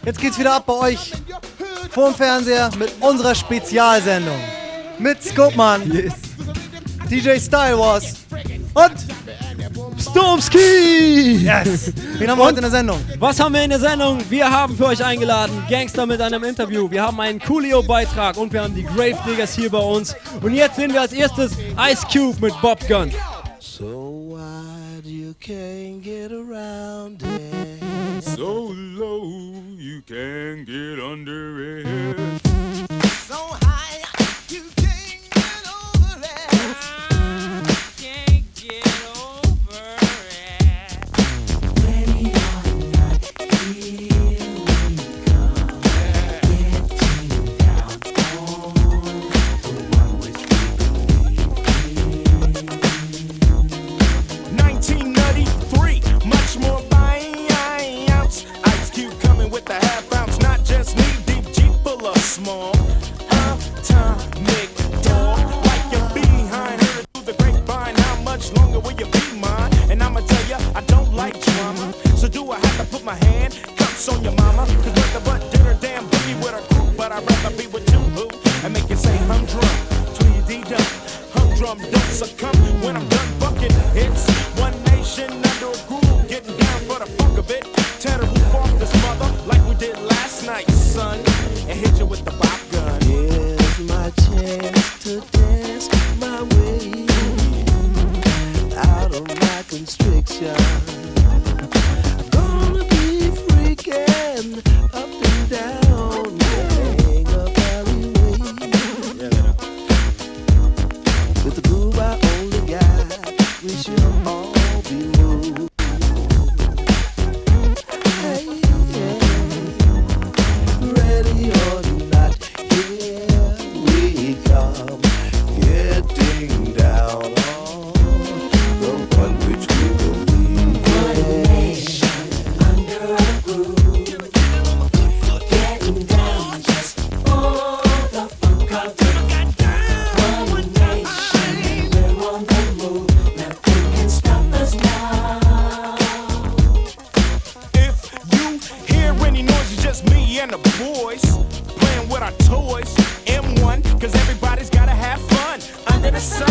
Jetzt geht's wieder ab bei euch vorm Fernseher mit unserer Spezialsendung. Mit Scopemann, yes. DJ Stylewarz und Stormski! Yes! Wen haben wir heute in der Sendung? Was haben wir in der Sendung? Wir haben für euch eingeladen Gangster mit einem Interview. Wir haben einen Coolio-Beitrag und wir haben die Gravediggaz hier bei uns. Und jetzt sehen wir als erstes Ice Cube mit Bob Gun. So wide you can't get around it. So low you can't get under it. So high you can't get over it. Can't get over it. Ready or not, here we come. Getting down on the one which we believe in. 1993, much more bounce. Ice Cube coming with the half ounce, not just knee deep, Jeep full of small. Atomic dog, like your behind, heard it through the grapevine. How much longer will you be mine? And I'ma tell ya, I don't like drama. So do I have to put my hand cups on your mama? Cause nothing but dinner damn boogie with a crew. But I'd rather be with you, who? And make you say humdrum, Tweedy-dum. Humdrum don't succumb when I'm done bucking hits. One nation under a groove, getting down for the funk of it. Tear the roof off this mother like we did last night, son. And hit you with the pop gun. Here's my chance to dance my way out of my constriction. Gonna be freaking up and down, hang up alleyway. With the groove I only got, we should all be moved. Hey, yeah. Ready or not, here we come. Getting down on the one which we believe in. Under a groove. Getting down just for the funk of it. One nation, we're on the move. Nothing can stop us now. If you hear any noise, it's just me and the boys playing with our toys. M1, cause everybody's gotta have fun. Under the sun,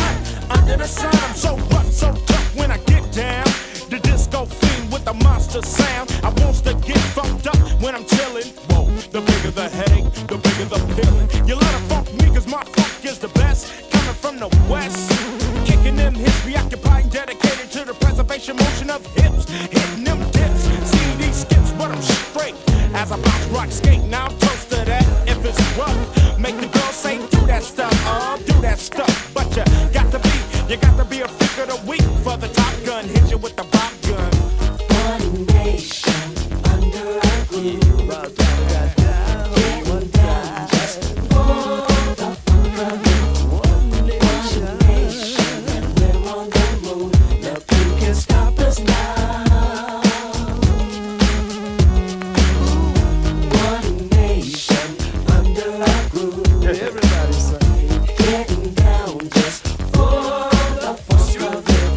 I'm so rough, so tough when I get down. The disco fiend with the monster sound. I wants to get funked up when I'm chillin'. Whoa, the bigger the headache, the bigger the pillin'. You let funk me cause my funk is the best. Coming from the west, kicking them hips, preoccupied, dedicated to the preservation motion of hips. Hitting them dips, see these skips, but I'm straight. As I bounce, rock, skate, now I'm toast to that. If it's rough, make the girls say do that stuff, do that stuff. But you got to be a freak of the week for the Top Gun. Hit you with the Bob gun. One nation under a groove. Getting down just for the fun of it. One nation, and we're on the move. Nothing can stop us now. One nation under a groove. Everybody say, getting down just for the fun of it.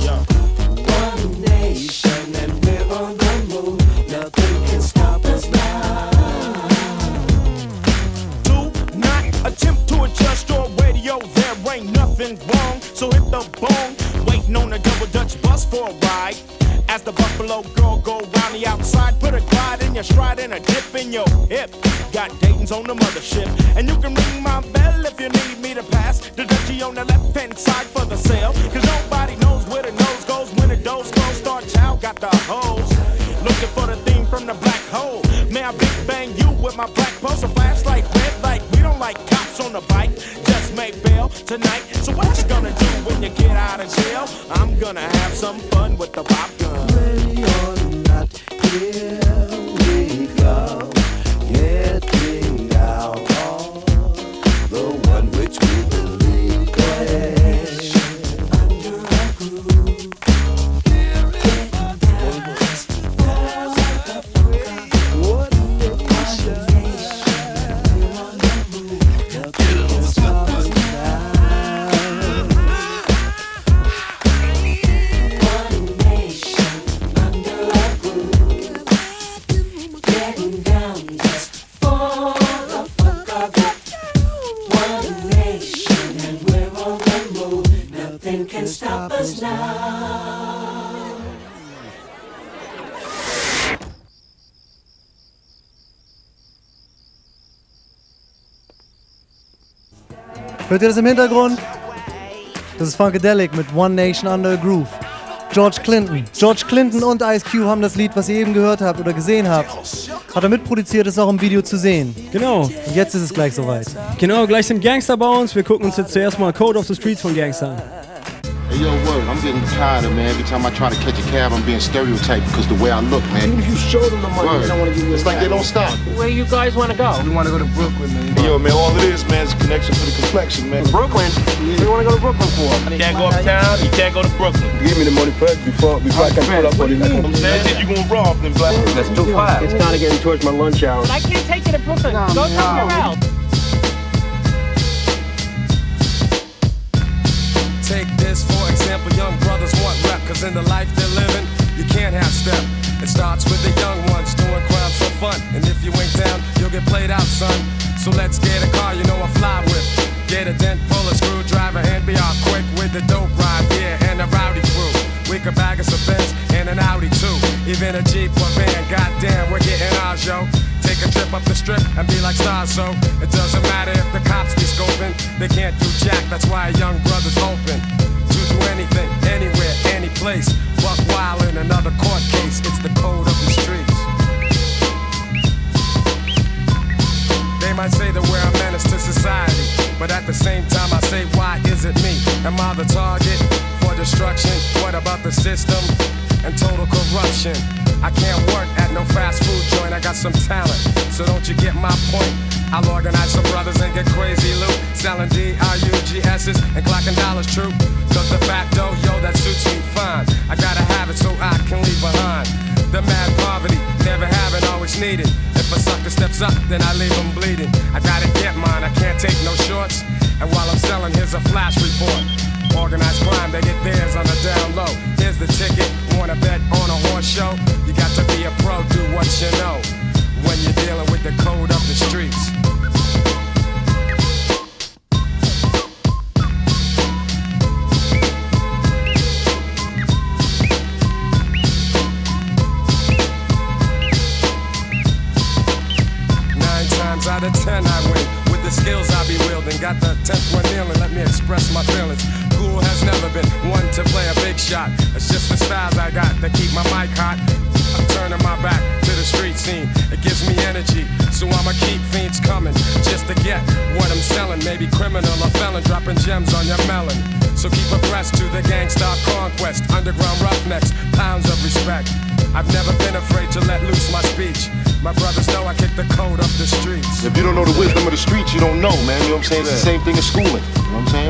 One nation, and we're on the move. Nothing can stop us now. Do not attempt to adjust your radio. There ain't nothing wrong. So hit the bone. Waiting on a double Dutch bus for a ride. As the Buffalo girl go round the outside, put a glide in your stride and a dip in your hip. Got Dayton's on the mothership, and you can ring my bell if you need me to pass the Dutchie on the left-hand side for the sale. Cause nobody knows where the nose goes when the doors close. Star Child got the hose, looking for the theme from the black hole. May I big bang you with my black poster, flashlight, red light. We don't like cops on the bike, just make bail tonight. So what you gonna do when you get out of jail? I'm gonna have some fun with the pop gun. Ready or not, here we come. Getting down on the one which we believe in. Under a groove. Getting down just for the fun of it. One nation, we're on the move. Hört ihr das im Hintergrund? Das ist Funkadelic mit One Nation Under a Groove. George Clinton und Ice Cube haben das Lied, was ihr eben gehört habt oder gesehen habt, hat er mitproduziert, ist auch im Video zu sehen. Genau. Und jetzt ist es gleich soweit. Genau, gleich sind Gangster bei uns. Wir gucken uns jetzt zuerst mal Code of the Streets von Gangster an. Hey, yo, word, I'm getting tired of, man. Every time I try to catch a cab, I'm being stereotyped because the way I look, man. Even if you show them the money, they don't want to give you a It's like they don't stop. Where you guys want to go? We want to go to Brooklyn, man. Hey, yo, man, all it is, man, is a connection for the complexion, man. Brooklyn? What do you want to go to Brooklyn for? You can't go uptown, you can't go to Brooklyn. Give me the money first before I can pull up on it. I'm saying you gonna rob them black. That's too far. It's kind of getting towards my lunch hour. I can't take you to Brooklyn. Go somewhere else. Take this for example, young brothers want rep, cause in the life they're living, you can't have step. It starts with the young ones doing crimes for fun, and if you ain't down, you'll get played out, son. So let's get a car, you know I fly with. Get a dent, pull a screwdriver, and be off quick with the dope ride, yeah, and a rowdy crew. We could bag us a Benz and an Audi too, even a Jeep or van, goddamn, we're getting ours, yo. Take a trip up the strip and be like Starr, so it doesn't matter if the cops be scoping. They can't do jack, that's why a young brother's open to do anything, anywhere, any place. Buck wild in another court case, it's the code of the streets. They might say that we're a menace to society, but at the same time I say, why is it me? Am I the target for destruction? What about the system and total corruption? I can't work at no fast food joint, I got some talent, so don't you get my point? I'll organize some brothers and get crazy loot, selling DRUGS's and clocking dollars true. Cause the facto, yo, that suits me fine. I gotta have it so I can leave behind the mad poverty, never having, always needed. If a sucker steps up, then I leave him bleeding. I gotta get mine, I can't take no shorts. And while I'm selling, here's a flash report. Organized crime, they get theirs on the down low. Here's the ticket, wanna bet on a horse show? You got to be a pro, do what you know when you're dealing with the code of the streets. Out of 10 I win, with the skills I be wielding. Got the 10th one kneeling, let me express my feelings. Cool has never been one to play a big shot. It's just the styles I got that keep my mic hot. I'm turning my back to the street scene, it gives me energy, so I'ma keep fiends coming just to get what I'm selling. Maybe criminal or felon, dropping gems on your melon. So keep abreast to the gangsta conquest, underground roughnecks, pounds of respect. I've never been afraid to let loose my speech. My brothers know I kick the code up the streets. If you don't know the wisdom of the streets, you don't know, man. You know what I'm saying? It's the same thing as schooling. You know what I'm saying?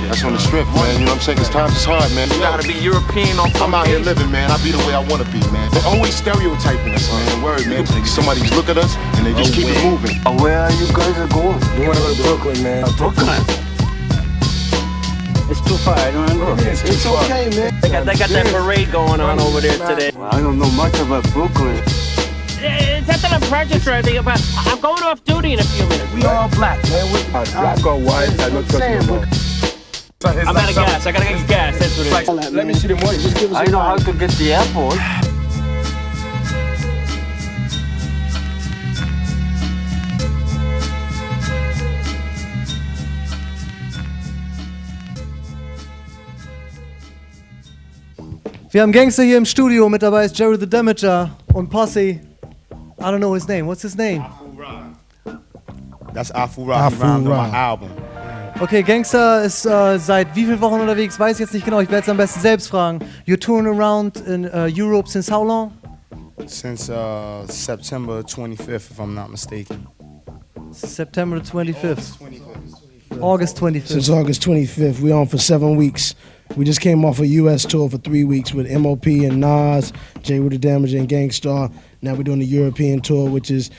That's on the strip, man. You know what I'm saying? Cause times is hard, man. You gotta be European on I'm out here living, man. I be the way I wanna be, man. They're always stereotyping us, man. Word, man. Somebody just look at us and they just keep it moving. Where are you guys going? We wanna go to Brooklyn, man. Brooklyn? It's too far, I don't know. It's okay, man. They got that parade going on over there today. Well, I don't know much about Brooklyn. It's at the register, I think, but I'm going off duty in a few minutes. We all black, man. We Black or white, I don't trust no more. I'm out of gas. I gotta get gas. That's what it is. Let me see the money. Just give us. I know how to get the airport. Wir haben Gangster hier im Studio, mit dabei ist Jeru the Damager und Posse. I don't know his name. What's his name? That's Afu Ra. On my album. Okay, Gangster ist seit wie vielen Wochen unterwegs? Weiß ich jetzt nicht genau. Ich werde es am besten selbst fragen. You're touring around in Europe since how long? Since September 25th, if I'm not mistaken. September 25th. August 25th. Since August 25th. We're on for 7 weeks. We just came off a US tour for 3 weeks with MOP and Nas, Jeru the Damager and Gangstar. Now we're doing the European tour, which is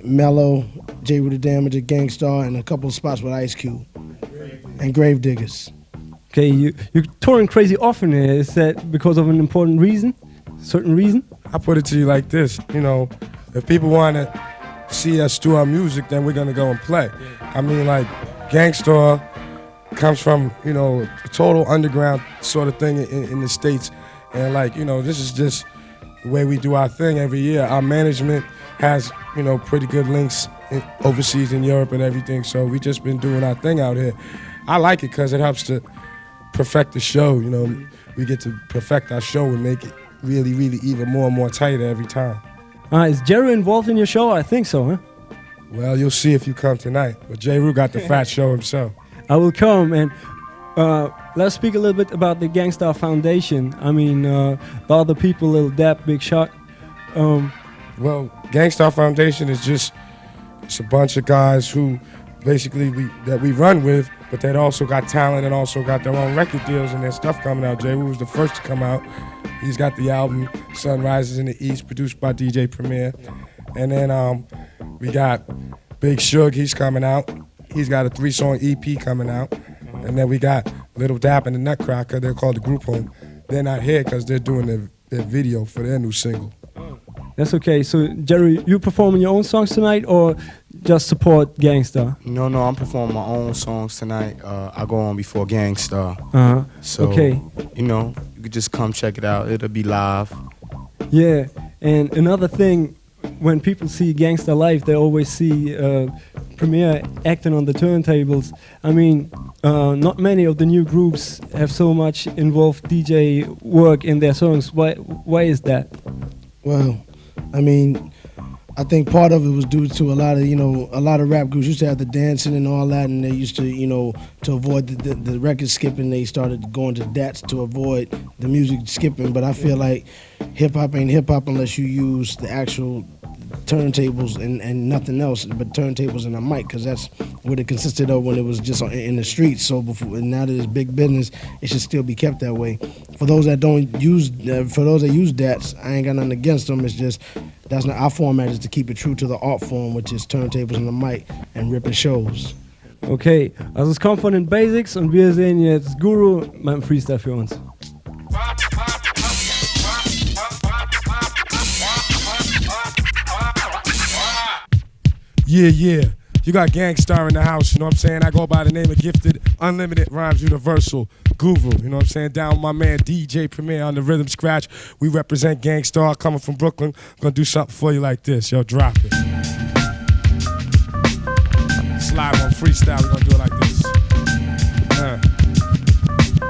Mellow, Jeru the Damager, Gangstar, and a couple of spots with Ice Cube and Gravediggaz. Okay, you're touring crazy often. Is that because of an important reason? Certain reason? I put it to you like this, you know, if people want to see us do our music, then we're going to go and play. I mean, like, Gangstar comes from, you know, a total underground sort of thing in the States. And like, you know, this is just the way we do our thing every year. Our management has, you know, pretty good links overseas in Europe and everything. So we just been doing our thing out here. I like it because it helps to perfect the show. You know, we get to perfect our show and make it really, really even more and more tighter every time. Is Jeru involved in your show? I think so, huh? Well, you'll see if you come tonight. But Jeru got the fat show himself. I will come, and let's speak a little bit about the Gang Starr Foundation. I mean, all the people, Lil Dap, Big Shot. Well, Gang Starr Foundation is just, it's a bunch of guys who basically we run with, but they also got talent and also got their own record deals and their stuff coming out. Jeru was the first to come out. He's got the album Sun Rises in the East, produced by DJ Premier. And then we got Big Suge, he's coming out. He's got a 3-song EP coming out. And then we got Little Dap and the Nutcracker, they're called the Group Home. They're not here because they're doing their video for their new single. That's okay. So, Jeru, you performing your own songs tonight or just support Gang Starr? No, I'm performing my own songs tonight. I go on before Gang Starr. So, okay. You know, you could just come check it out. It'll be live. Yeah, and another thing, when people see Gang Starr live, they always see Premier acting on the turntables. I mean, not many of the new groups have so much involved DJ work in their songs. Why is that? Well, I mean, I think part of it was due to a lot of rap groups used to have the dancing and all that, and they used to, to avoid the record skipping, they started going to dats to avoid the music skipping. But I feel like hip-hop ain't hip-hop unless you use the actual turntables and nothing else but turntables and a mic, because that's what it consisted of when it was just in the streets. So now that it's big business, it should still be kept that way. For those that use DATs, I ain't got nothing against them. It's just that's not our format, is to keep it true to the art form, which is turntables and a mic and ripping shows. Okay, also es kommt von den Basics und wir sehen jetzt Guru beim Freestyle für uns. Yeah. You got Gang Starr in the house, you know what I'm saying? I go by the name of Gifted, Unlimited, Rhymes Universal, Guru, you know what I'm saying? Down with my man DJ Premier on the rhythm scratch. We represent Gang Starr, coming from Brooklyn. I'm gonna do something for you like this. Yo, drop it. Slide on freestyle, we're gonna do it like this.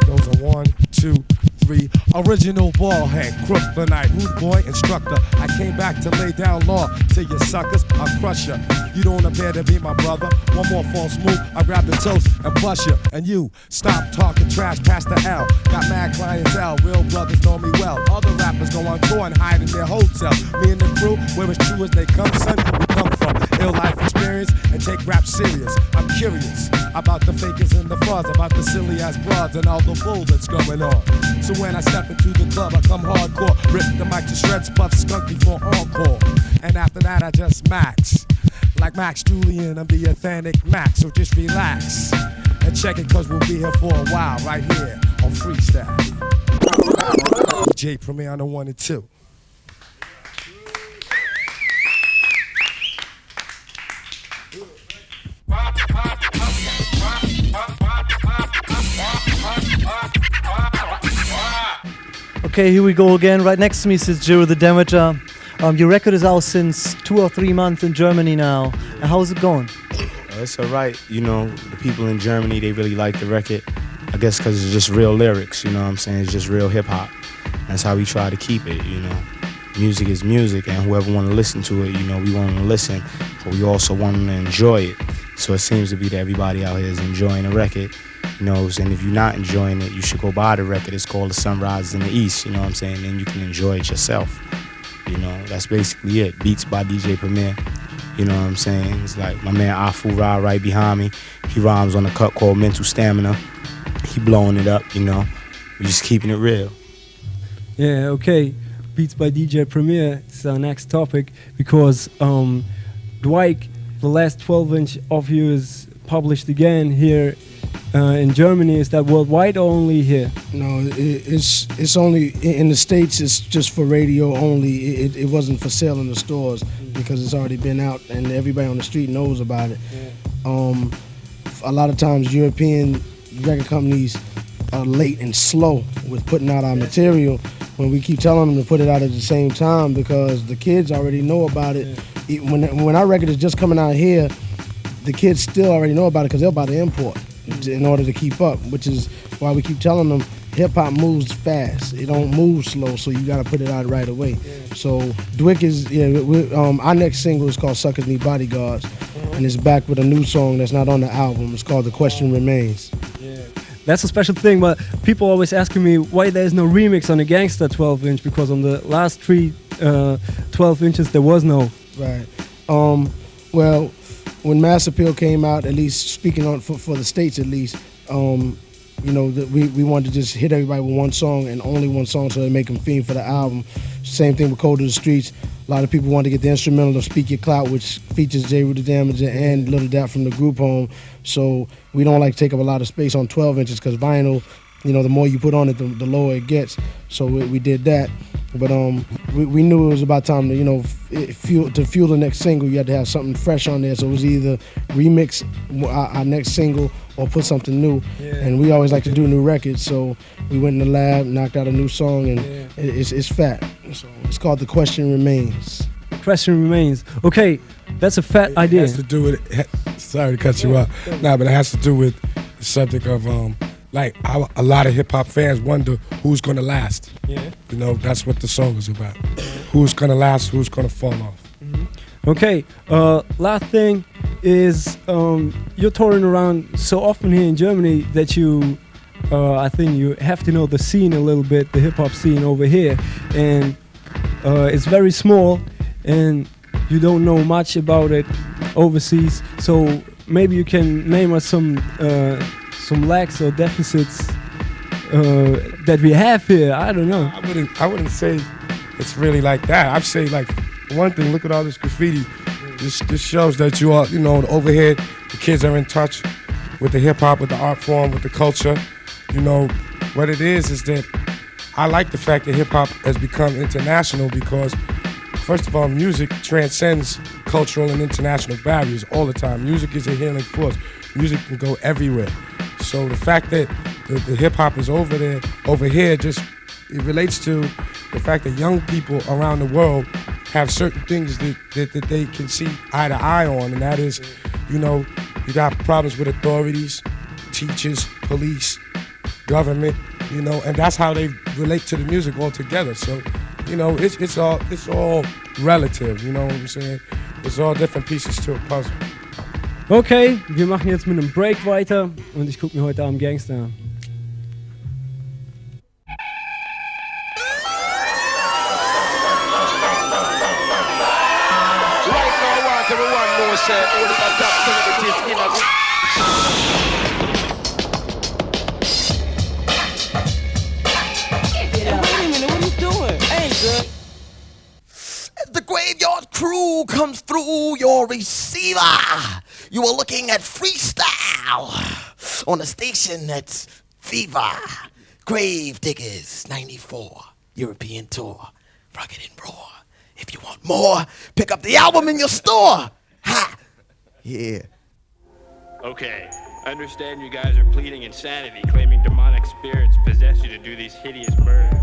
Those are 1, 2, 3. Original ballhead, Brooklynite, rude boy, instructor. I came back to lay down law to you suckers. I'll crush ya. You don't appear to be my brother. One more false move, I grab the toast and bust ya. And you, stop talking trash past the L. Got mad clientele, real brothers know me well. Other rappers go on tour and hide in their hotel. Me and the crew, we're as true as they come, son. We come from ill life experience and take rap serious. I'm curious about the fakers and the frauds, about the silly ass broads and all the bull that's going on. So when I step into the club, I come hardcore, rip the mic to shreds, puff skunk before encore. And after that, I just max. Like Max Julian, I'm the authentic Max, so just relax and check it, cause we'll be here for a while, right here on Freestyle. DJ Premier on the 1 and 2. Okay, here we go again. Right next to me sits Jeru the Damager. Your record is out since 2 or 3 months in Germany now. How's it going? It's all right. You know, the people in Germany, they really like the record. I guess because it's just real lyrics, you know what I'm saying? It's just real hip-hop. That's how we try to keep it, you know. Music is music, and whoever want to listen to it, you know, we want them to listen, but we also want them to enjoy it. So it seems to be that everybody out here is enjoying the record, you know, and if you're not enjoying it, you should go buy the record. It's called The Sun Rises in the East, you know what I'm saying? Then you can enjoy it yourself. You know, that's basically it. Beats by DJ Premier. You know what I'm saying? It's like my man Afu Ra right behind me. He rhymes on a cut called Mental Stamina. He blowing it up, you know. We're just keeping it real. Yeah, okay. Beats by DJ Premier is our next topic, because Dwight, the last 12-inch of you is published again here in Germany. Is that worldwide or only here? No, it's only in the States. It's just for radio only. It wasn't for sale in the stores because it's already been out and everybody on the street knows about it. Yeah. A lot of times European record companies are late and slow with putting out our material. when we keep telling them to put it out at the same time because the kids already know about it. When our record is just coming out here, the kids still already know about it because they're about to import in order to keep up, which is why we keep telling them hip-hop moves fast. It don't move slow, so you got to put it out right away. So Dwick is, our next single is called Suckers Need Bodyguards, and it's back with a new song that's not on the album. It's called The Question Remains. That's a special thing, but people always asking me why there's no remix on the Gangsta 12-inch, because on the last 3 12 inches there was no. Right. Well, when Mass Appeal came out, at least speaking on for the States at least, we wanted to just hit everybody with one song and only one song so they make them fiend for the album. Same thing with Cold to the Streets. A lot of people wanted to get the instrumental of Speak Your Clout, which features Jeru the Damager and Little Dap from the group home. So we don't like to take up a lot of space on 12 inches because vinyl, the more you put on it, the lower it gets. So we did that. But we knew it was about time to fuel the next single. You had to have something fresh on there. So it was either remix our next single or put something new. Yeah. And we always like to do new records. So we went in the lab, knocked out a new song, and it's fat. So it's called The Question Remains. Question Remains. Okay, that's a fat idea. It has to do with sorry to cut you off. Nah, but it has to do with the subject of how a lot of hip hop fans wonder who's gonna last. Yeah. That's what the song is about. Who's gonna last, who's gonna fall off. Mm-hmm. Okay, last thing is you're touring around so often here in Germany that I think you have to know the scene a little bit, the hip hop scene over here. And it's very small and you don't know much about it overseas. So maybe you can name us some lacks or deficits that we have here. I don't know. I wouldn't say it's really like that. I'd say one thing. Look at all this graffiti. This shows that you are, over here, the kids are in touch with the hip hop, with the art form, with the culture. What it is that I like the fact that hip hop has become international because, first of all, music transcends cultural and international barriers all the time. Music is a healing force. Music can go everywhere. So the fact that the hip hop is over here, it relates to the fact that young people around the world have certain things that they can see eye to eye on, and that is, you got problems with authorities, teachers, police, government, and that's how they relate to the music altogether. So, it's all relative, you know what I'm saying? It's all different pieces to a puzzle. Okay, wir machen jetzt mit einem Break weiter und ich gucke mir heute Abend Gangster an. Right now, I want everyone know, say, all the top celebrities in a... Hey, wait a minute, what are you doing? Ain't good. As the graveyard crew comes through your receiver, you are looking at Freestyle on a station that's Viva. Gravediggaz 94 European tour. Rugged and raw. If you want more, pick up the album in your store. Ha! Yeah. Okay, I understand you guys are pleading insanity, claiming demonic spirits possess you to do these hideous murders.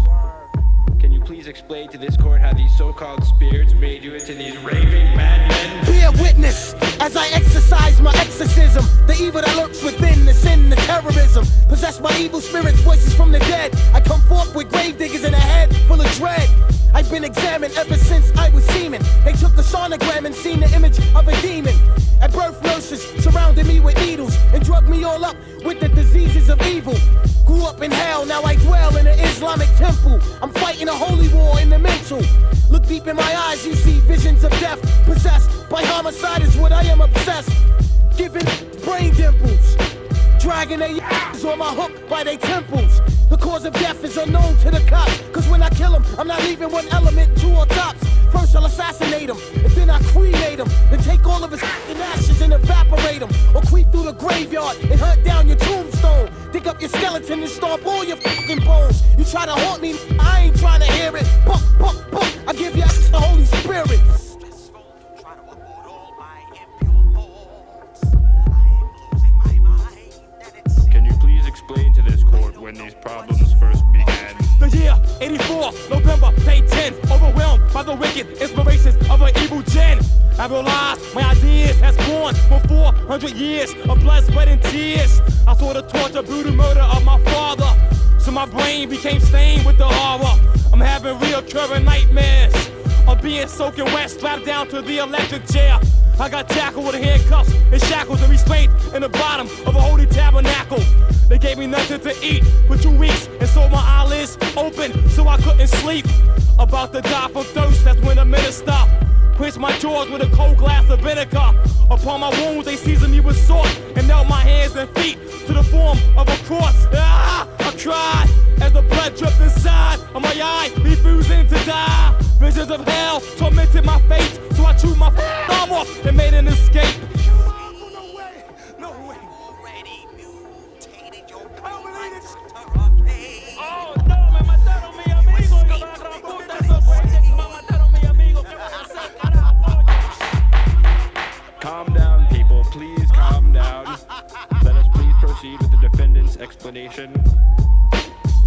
Can you please explain to this court how these so-called spirits made you into these raving madmen? Bear witness as I exercise my exorcism. The evil that lurks within, the sin, the terrorism. Possessed by evil spirits, voices from the dead. I come forth with gravediggaz in a head full of dread. I've been examined ever since I was semen. They took the sonogram and seen the image of a demon. At birth, nurses surrounded me with needles and drugged me all up with the diseases of evil. Grew up in hell, now I dwell in an Islamic temple. I'm fighting a holy war in the mental. Look deep in my eyes, you see visions of death. Possessed by homicide is what I am obsessed. Giving brain dimples. Dragging their ass on my hook by their temples. The cause of death is unknown to the cops. Cause when I kill him, I'm not leaving one element, two or tops. First I'll assassinate him, and then I cremate him. Then take all of his ashes and evaporate him. Or creep through the graveyard and hunt down your tombstone. Dig up your skeleton and stomp all your fucking bones. You try to haunt me, I ain't trying to hear it. Buck, buck, buck, I give you the Holy Spirit. Can you please explain to this court when these problems first began? The year 84, by the wicked inspirations of an evil gen. I realized my ideas has born for 400 years of blood, sweat, and tears. I saw the torture, brutal murder of my father, so my brain became stained with the horror. I'm having reoccurring nightmares of being soaking wet, strapped down to the electric chair. I got tackled with handcuffs and shackles and restrained in the bottom of a holy tabernacle. They gave me nothing to eat for 2 weeks and so my eyelids open so I couldn't sleep. About to die from thirst, that's when the minister quenched my jaws with a cold glass of vinegar. Upon my wounds they seasoned me with salt and knelt my hands and feet to the form of a cross. Ah! I cried as the blood dripped inside of my eye, refusing to die. Visions of hell tormented my fate, so I chewed my thumb off and made an escape. Calm down, people. Please calm down. Let us please proceed with the defendant's explanation.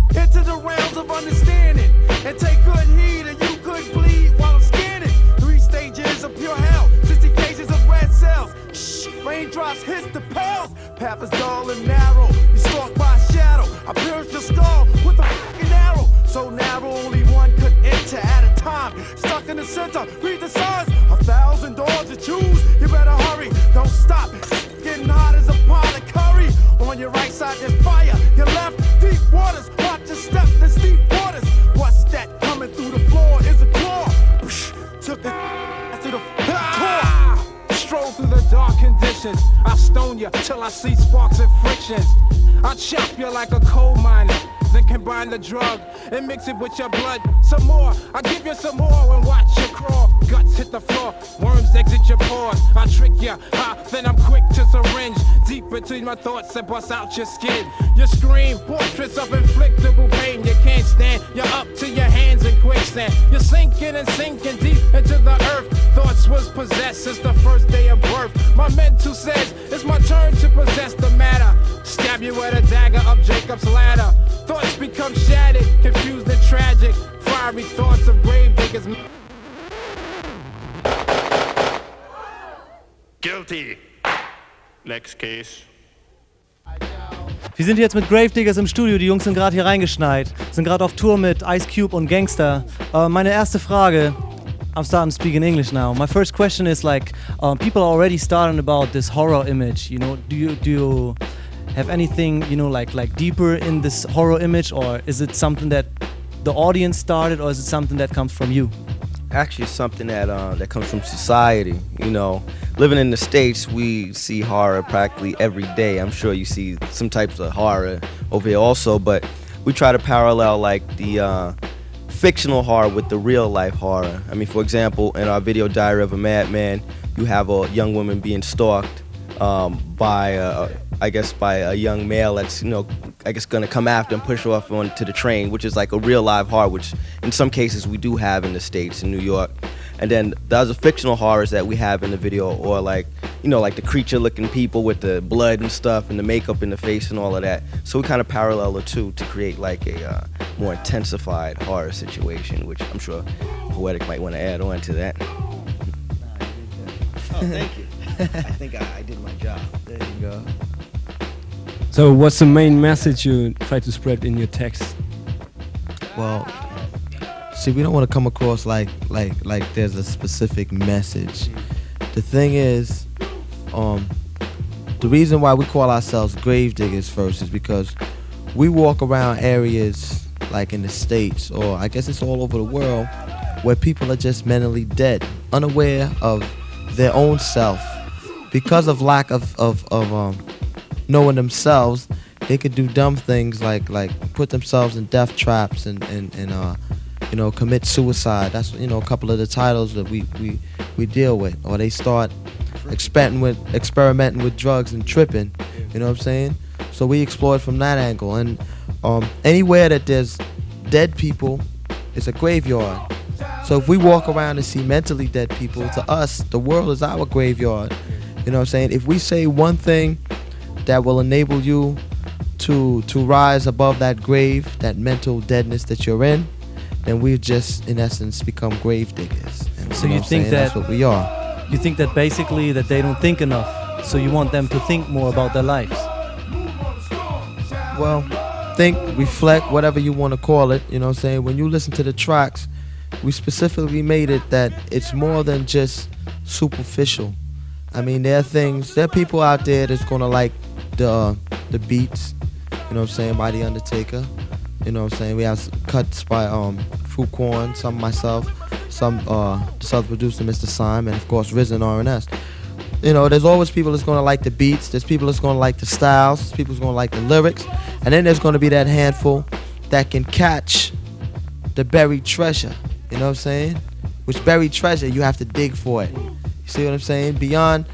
Into the realms of understanding and take good heed, and you could bleed while I'm scanning. 3 stages of pure hell, 60 cases of red cells. Shh, raindrops hit the pals. Path is dull and narrow. You stalked by a shadow. I pierced your skull with a fucking arrow. So narrow, only one could enter at a time. Stuck in the center, read the signs. 1,000 doors to choose. You better hurry, don't stop. Getting hot as a pot of curry. On your right side there's fire. Your left, deep waters. Watch your step, there's deep waters. What's that coming through the floor? Is a claw. Took it to the core. Stroll through the dark conditions. I'll stone you till I see sparks and frictions. I'll chop you like a coal miner. Then combine the drug and mix it with your blood. Some more, I'll give you some more and watch you crawl. Guts hit the floor, worms exit your pores. I trick you, then I'm quick to syringe deep between my thoughts and bust out your skin. You scream, portraits of inflictable pain. You can't stand, you're up to your hands in quicksand. You're sinking and sinking deep into the earth. Thoughts was possessed since the first day of birth. My mental says it's my turn to possess the matter. Stab you with a dagger up Jacob's ladder. Thoughts become shattered, confused and tragic. Fiery thoughts of gravediggaz. Guilty. Next case. Wir sind jetzt mit Gravediggaz im Studio, die Jungs sind gerade hier reingeschneit, sind gerade auf Tour mit Ice Cube und Gangster. Meine erste Frage, I'm starting to speak in English now. My first question is like, people are already starting about this horror image, you know, do you have anything, you know, like deeper in this horror image, or is it something that the audience started, or is it something that comes from you? Actually, something that comes from society. You know, living in the States, we see horror practically every day. I'm sure you see some types of horror over here also, but we try to parallel like the fictional horror with the real life horror. I mean, for example, in our video Diary of a Madman, you have a young woman being stalked by a young male that's, you know, I guess gonna come after and push her off onto the train, which is like a real live horror, which in some cases we do have in the States, in New York. And then the other fictional horrors that we have in the video, or like, you know, like the creature looking people with the blood and stuff and the makeup in the face and all of that. So we kind of parallel the two to create like a more intensified horror situation, which I'm sure Poetic might want to add on to that. Oh, thank you. I think I did my job. There you go. So what's the main message you try to spread in your text? Well, see, we don't want to come across like there's a specific message. The thing is, the reason why we call ourselves Gravediggaz first is because we walk around areas like in the States, or I guess it's all over the world, where people are just mentally dead, unaware of their own self. Because of lack of knowing themselves, they could do dumb things like put themselves in death traps and you know, commit suicide. That's, you know, a couple of the titles that we deal with. Or they start experimenting with drugs and tripping. You know what I'm saying? So we explore it from that angle. And anywhere that there's dead people, it's a graveyard. So if we walk around and see mentally dead people, to us, the world is our graveyard. You know what I'm saying? If we say one thing that will enable you to rise above that grave, that mental deadness that you're in, then we've just, in essence, become grave diggers. And So you think that that's what we are. You think that basically that they don't think enough, so you want them to think more about their lives. Well, think, reflect, whatever you want to call it. You know what I'm saying? When you listen to the tracks, we specifically made it that it's more than just superficial. I mean, there are people out there that's gonna like the beats, you know what I'm saying, by The Undertaker. You know what I'm saying? We have cuts by Fuquan, some myself, some this other producer, Mr. Simon, and of course Risen R&S. You know, there's always people that's gonna like the beats, there's people that's gonna like the styles, there's people that's gonna like the lyrics, and then there's gonna be that handful that can catch the buried treasure. You know what I'm saying? Which buried treasure, you have to dig for it. You see what I'm saying? Beyond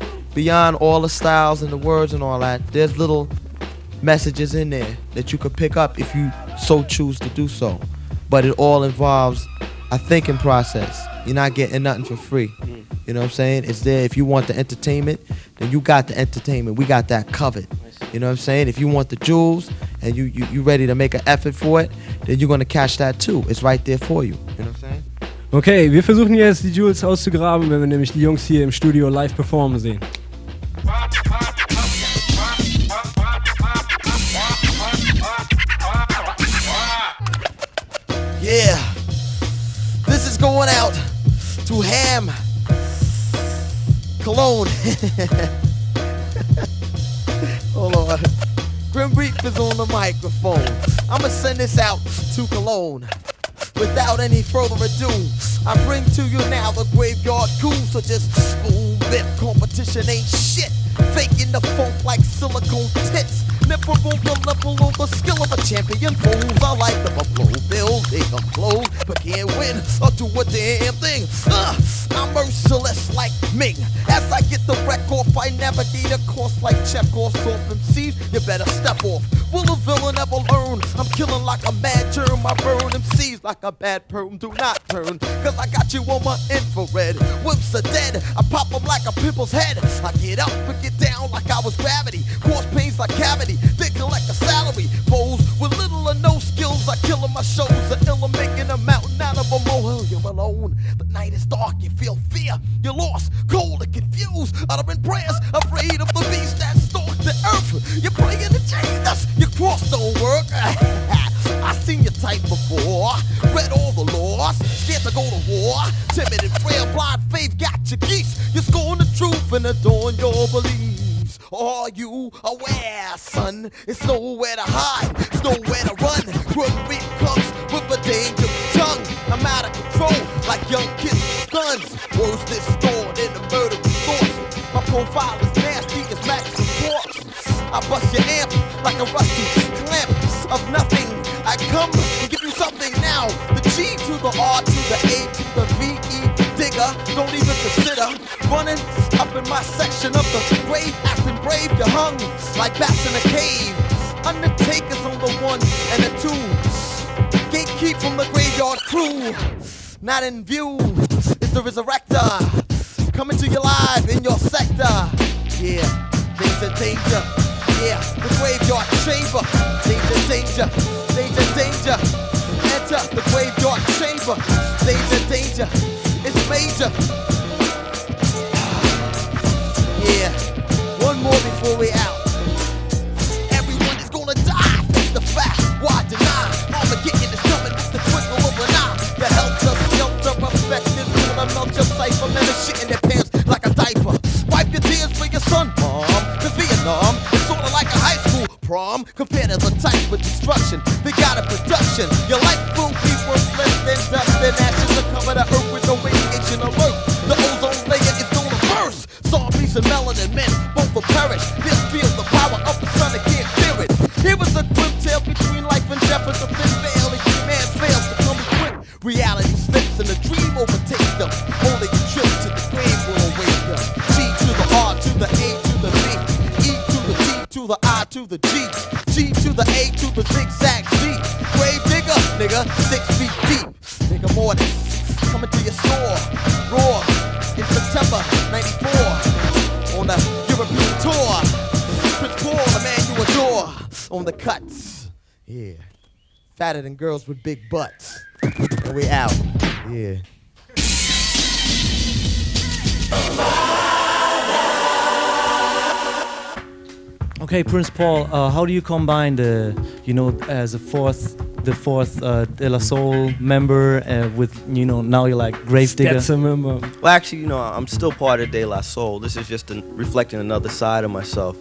all the styles and the words and all that, there's little messages in there that you could pick up if you so choose to do so. But it all involves a thinking process. You're not getting nothing for free. You know what I'm saying? It's there. If you want the entertainment, then you got the entertainment. We got that covered. You know what I'm saying? If you want the jewels and you ready to make an effort for it, then you're gonna catch that too. It's right there for you. You know what I'm saying? Okay, wir versuchen jetzt die Jewels auszugraben, wenn wir nämlich die Jungs hier im Studio live performen sehen. Yeah, this is going out to Ham Cologne. Hold on. Grim Reap is on the microphone. I'ma send this out to Cologne. Without any further ado, I bring to you now the Graveyard Crew. So just spoon bit, competition ain't shit. Faking the funk like silicone tits. Never on the level of the skill of a champion. Fools I like the Buffalo Bills, they come close, but can't win or do a damn thing. I'm merciless like Ming. As I get the wreck off, I navigate a course like Chekhov's off MCs. You better step off. Will a villain ever learn? I'm killing like a mad germ. I burn MCs like a bad perm. Do not turn, cause I got you on my infrared. Whips are dead, I pop them like a pimple's head. I get up and get down like I was gravity. Cause pains like cavity, they collect a salary. Foes with little or no skills, I kill in my shows. The ill are making a mountain out of a molehill. You're alone, the night is dark, you feel fear. You're lost, cold and confused, uttering prayers, afraid of the beast that stalked the earth. You're praying to Jesus, your cross don't work. I seen your type before, read all the laws, scared to go to war. Timid and frail, blind faith got your geese. You're scorn the truth and adorn your beliefs. Are you aware, son? It's nowhere to hide, it's nowhere to run. Grim Reap comes with a dangerous tongue. I'm out of control, like young kids with guns. Words stored in the murderous thoughts. My profile is nasty as Max reports. I bust your amp like a rusty clamp of nothing. I come and give you something now. The G to the R to the A to the V-E digger. Don't even consider running up in my section of the grave. Acting brave, you're hung like bats in a cave. Undertakers on the 1 and the 2. Gatekeep from the Graveyard Crew. Not in view is the Resurrector. Coming to you live in your sector. Yeah, danger, danger. Yeah, the Graveyard Chamber. Danger, danger, danger, danger. Enter the Graveyard Chamber. Danger, danger, it's major. Yeah, one more before we out. Everyone is gonna die, that's the fact. Why deny? Armageddon is coming with the twinkle of an eye. The helter-skelter effect is gonna melt your cipher. Men are shit in their pants like a diaper. Wipe your tears for your son, Mom. Cause Vietnam is sorta like a high school prom. Compared to the type of destruction they got a production. Your life will be worthless than dust and ashes to cover the earth with no radiation alert. The ozone layer is gonna burst. Zombies and melanin men both will perish. They'll feel the power of the sun and can't fear it. Here was a grim tale between life and death. As a thin veil, each man fails to come equipped. Reality slips and a dream overtakes them. Only a trip to the grave will awake them. G to the R to the A to the B, E to the T to the I to the G, G to the A to the zigzag Z. Grave digger, nigga, 6 feet deep. Nigga Mortis, coming to your store. Raw in September '94 on the European tour. Prince Paul, the man you adore, on the cuts. Yeah, fatter than girls with big butts. And we out. Yeah. Okay, Prince Paul, how do you combine the fourth De La Soul member with, now you're like Gravediggaz? That's a member. Well, actually, I'm still part of De La Soul. This is just reflecting another side of myself,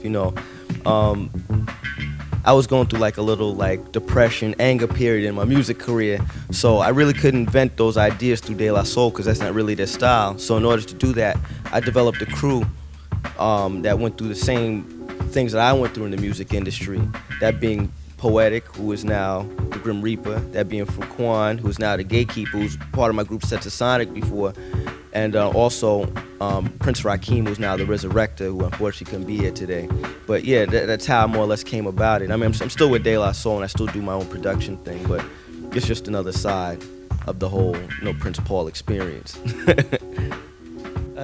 I was going through like a little like depression, anger period in my music career. So I really couldn't vent those ideas through De La Soul because that's not really their style. So in order to do that, I developed a crew that went through the same things that I went through in the music industry. That being Poetic, who is now the Grim Reaper. That being Frequan, who is now the Gatekeeper, who's part of my group Setsasonic before. And also Prince Rakim, who's now the Resurrector, who unfortunately couldn't be here today. But yeah, that's how I more or less came about it. I mean, I'm still with De La Soul and I still do my own production thing, but it's just another side of the whole Prince Paul experience.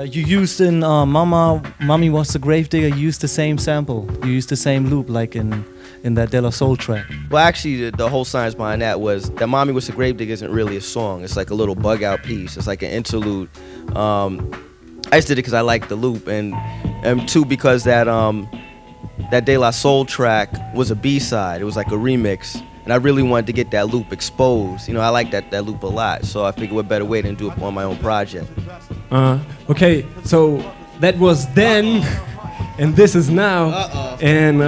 You used in Mommy Was the Gravedigger, you used the same sample, you used the same loop like in that De La Soul track. Well, actually, the whole science behind that was that Mommy Was the Gravedigger isn't really a song. It's like a little bug out piece. It's like an interlude. I just did it because I liked the loop, and two, because that De La Soul track was a B-side. It was like a remix. And I really wanted to get that loop exposed. I like that loop a lot. So I figured what better way than do it on my own project. Okay, so that was then, and this is now. And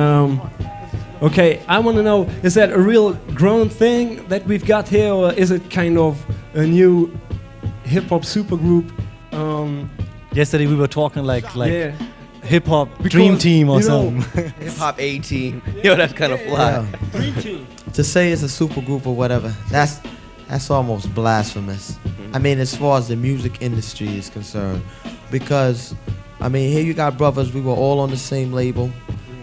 okay, I want to know, is that a real grown thing that we've got here, or is it kind of a new hip-hop supergroup? Yesterday we were talking like yeah. hip-hop dream team or something. Hip-hop A-team. That's kind of fly. Dream team. To say it's a super group or whatever, that's almost blasphemous. I mean, as far as the music industry is concerned, because I mean, here you got brothers. We were all on the same label.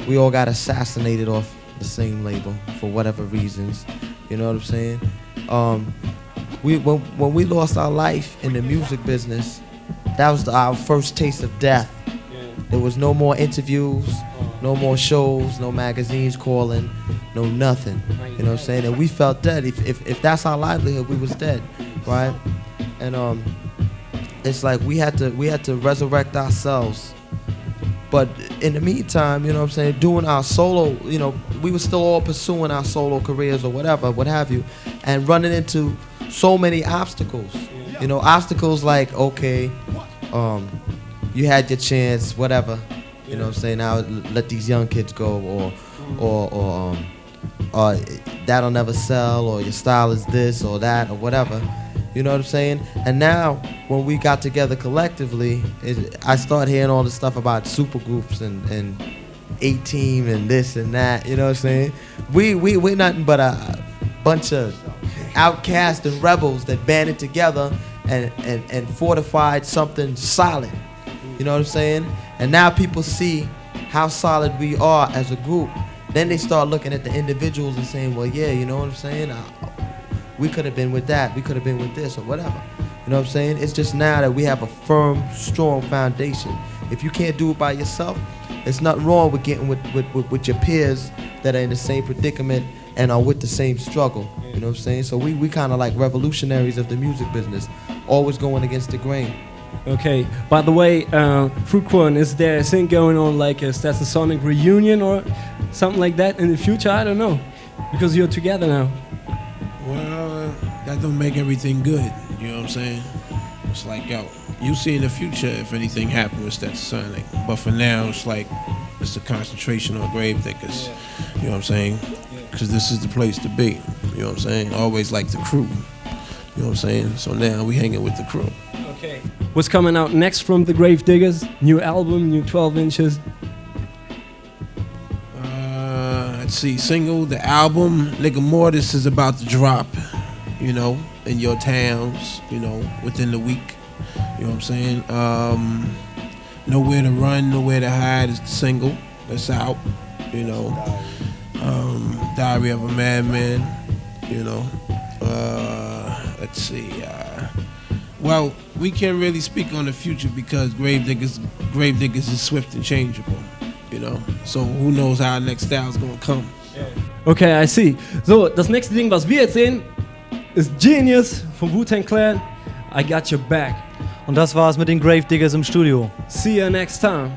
We all got assassinated off the same label for whatever reasons. You know what I'm saying? When we lost our life in the music business, that was our first taste of death. There was no more interviews, no more shows, no magazines calling, no nothing. You know what I'm saying? And we felt dead. If that's our livelihood, we was dead, right? And it's like we had to resurrect ourselves. But in the meantime, you know what I'm saying, doing our solo, we were still all pursuing our solo careers or whatever, what have you, and running into so many obstacles. Obstacles like, okay, you had your chance, whatever. You know what I'm saying? Now let these young kids go, or that'll never sell, or your style is this or that or whatever. You know what I'm saying? And now when we got together collectively, I started hearing all this stuff about supergroups and A-Team and this and that. You know what I'm saying? We're nothing but a bunch of outcasts and rebels that banded together and fortified something solid. You know what I'm saying? And now people see how solid we are as a group. Then they start looking at the individuals and saying, well, yeah, you know what I'm saying? We could have been with that. We could have been with this or whatever. You know what I'm saying? It's just now that we have a firm, strong foundation. If you can't do it by yourself, there's nothing wrong with getting with your peers that are in the same predicament and are with the same struggle. You know what I'm saying? So we kind of like revolutionaries of the music business, always going against the grain. Okay, by the way, Frequan, is there a thing going on like a Setsasonic reunion or something like that in the future? I don't know, because you're together now. Well, that don't make everything good, you know what I'm saying? It's like, yo, you see in the future if anything happens with Setsasonic, but for now it's like, it's a concentration on Gravediggaz, you know what I'm saying? Because this is the place to be, you know what I'm saying? Always like the crew, you know what I'm saying? So now we hanging with the crew. Okay. What's coming out next from the Gravediggaz? New album, new 12 inches? Let's see, single, the album, Nigga Mortis is about to drop, in your towns, within the week. You know what I'm saying? Nowhere to Run, Nowhere to Hide is the single that's out, Diary of a Madman, let's see, well, we can't really speak on the future because Gravediggaz is swift and changeable, So who knows how our next style is gonna come. Okay, I see. So, das nächste Ding, was wir jetzt sehen, ist Genius von Wu-Tang Clan. I got your back. Und das war's mit den Gravediggaz im Studio. See you next time.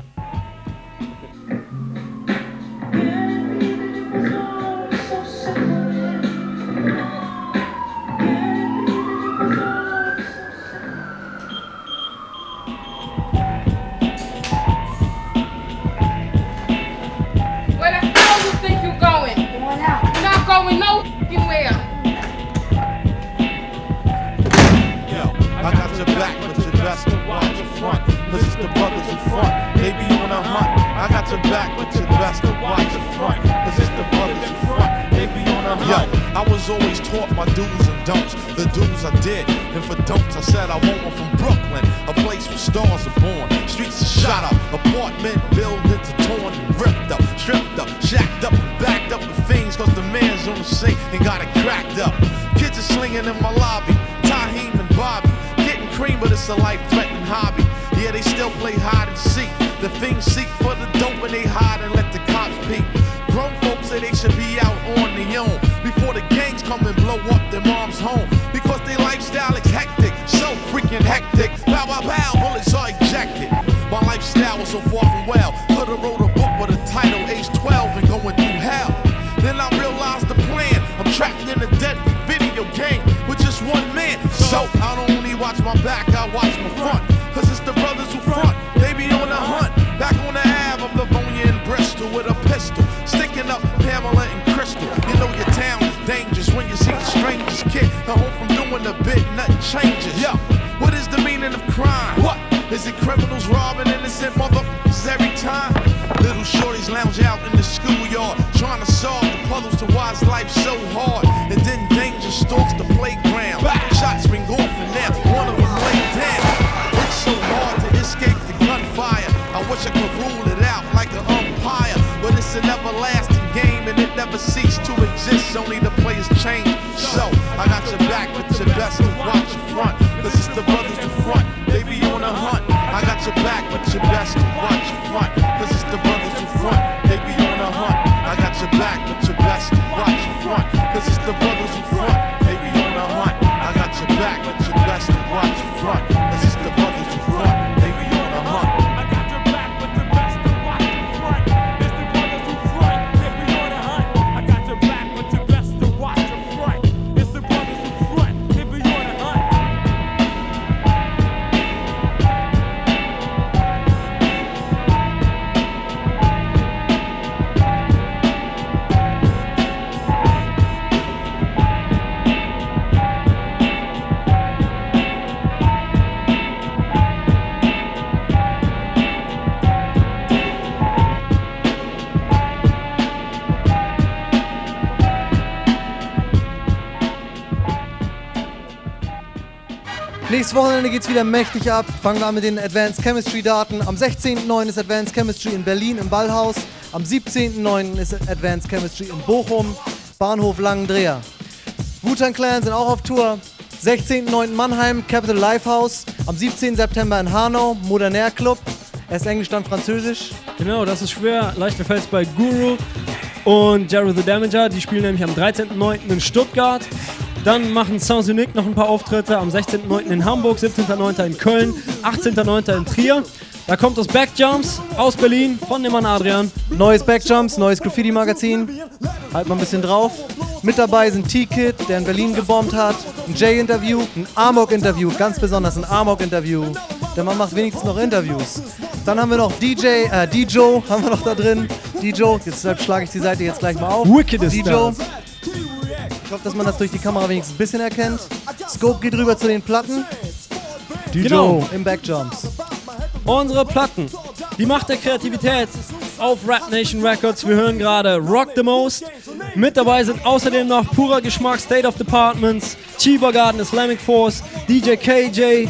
Always taught my do's and don'ts, the do's I did, and for don'ts I said I want one from Brooklyn, a place where stars are born, streets are shot up, apartment buildings are torn and ripped up, stripped up, shacked up, and backed up with things cause the man's on the scene and got it cracked up. Kids are slinging in my lobby, Taheem and Bobby, getting cream but it's a life-threatening hobby. Yeah, they still play hide and seek, the fiends seek for the dope and they hide and let the cops peek. Grown folks say they should be out on their own before the gangs come and blow up their mom's home. Because their lifestyle is hectic, so freaking hectic. Pow, pow, pow, bullets are ejected. My lifestyle was so far from well. Could've wrote a book with a title, age 12 and going through hell. Then I realized the plan. I'm trapped in a deadly video game with just one man. So I don't only watch my back, I watch my front. Cause it's the brothers who front, they be on the hunt. Back on the Ave of Livonia and Bristol with a pistol, sticking up Pamela and Crystal. You know your town is dangerous when you see the strangers kick. I hope from doing a bit, nothing changes. Yo, what is the meaning of crime? What? Is it criminals robbing innocent motherfuckers every time? Little shorties lounge out in the schoolyard, trying to solve the puzzles to why is life so hard. And then danger stalks the playground. Shots ring off and now one of them laid down. It's so hard to escape the gunfire. I wish I could rule it out like an umpire, but it's an everlasting game and it never ceased to exist, only the players change. So I got your back, but your best to watch your front, cause it's the brothers who front, they be on a hunt. I got your back, but your best to watch your front, cause it's the brothers who front, they be on a hunt. I got your back, but your best to watch your front, cause it's the brothers who front, they be on a hunt. I got your back, but your best to watch your front, cause it's the brothers who front, they be on a hunt. Nächstes Wochenende geht's wieder mächtig ab. Fangen wir an mit den Advanced Chemistry Daten. Am 16.09. ist Advanced Chemistry in Berlin im Ballhaus. Am 17.09. ist Advanced Chemistry in Bochum, Bahnhof Langendreher. Wu-Tang Clan sind auch auf Tour. 16.09. Mannheim, Capital Lifehouse. Am 17. September in Hanau, Moderatoren Club. Erst Englisch, dann Französisch. Genau, das ist schwer. Leichter fällt bei Guru und Jeru the Damager. Die spielen nämlich am 13.09. in Stuttgart. Dann machen Sans Unique noch ein paar Auftritte am 16.09. in Hamburg, 17.09. in Köln, 18.09. in Trier. Da kommt das Backjumps aus Berlin von dem Mann Adrian. Neues Backjumps, neues Graffiti-Magazin. Halt mal ein bisschen drauf. Mit dabei sind T-Kid, der in Berlin gebombt hat. Ein J-Interview, ein Amok-Interview, ganz besonders ein Amok-Interview. Der Mann macht wenigstens noch Interviews. Dann haben wir noch Dijo haben wir noch da drin. Dijo, deshalb schlage ich die Seite jetzt gleich mal auf. Wickedest Dijo. Ich hoffe, dass man das durch die Kamera wenigstens ein bisschen erkennt. Scope geht rüber zu den Platten. Dijo im Backjumps. Unsere Platten. Die Macht der Kreativität auf Rap Nation Records. Wir hören gerade Rock the Most. Mit dabei sind außerdem noch purer Geschmack, State of Departments, Chiba Garden, Islamic Force, DJ KJ,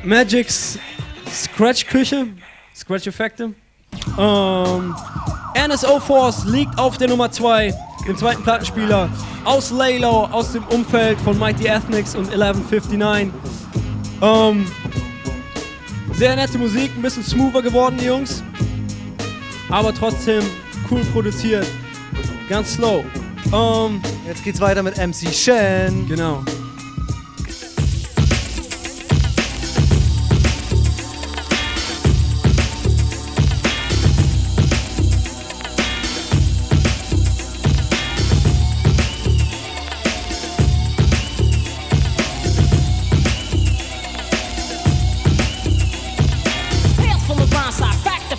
Magic's Scratch Küche, Scratch Effekte. NSO Force liegt auf der Nummer 2, dem zweiten Plattenspieler aus Laylow, aus dem Umfeld von Mighty Ethnics und 1159. Sehr nette Musik, ein bisschen smoother geworden, die Jungs. Aber trotzdem cool produziert. Ganz slow. Jetzt geht's weiter mit MC Shan. Genau.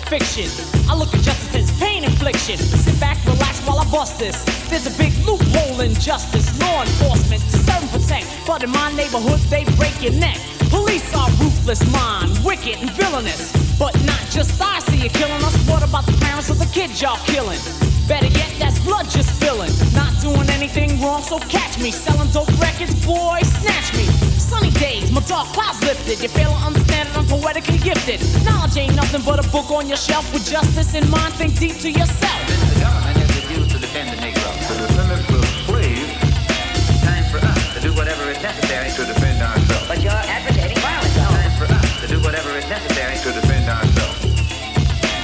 Fiction. I look at justice as pain infliction. Sit back, relax while I bust this. There's a big loophole in justice. Law enforcement to serve and protect, but in my neighborhood they break your neck. Police are ruthless, mind, wicked and villainous. But not just I see you killing us. What about the parents of the kids y'all killing? Better yet, that's blood just spilling. Not doing anything wrong, so catch me. Selling dope records, boy, snatch me. Sunny days, my dark clouds lifted. You fail to understand it, I'm poetically gifted. Knowledge ain't nothing but a book on your shelf. With justice in mind, think deep to yourself. The government has refused to defend the Negro. The descendants of slaves. Time for us to do whatever is necessary to defend ourselves. But you're advocating violence. Time for us to do whatever is necessary to defend ourselves.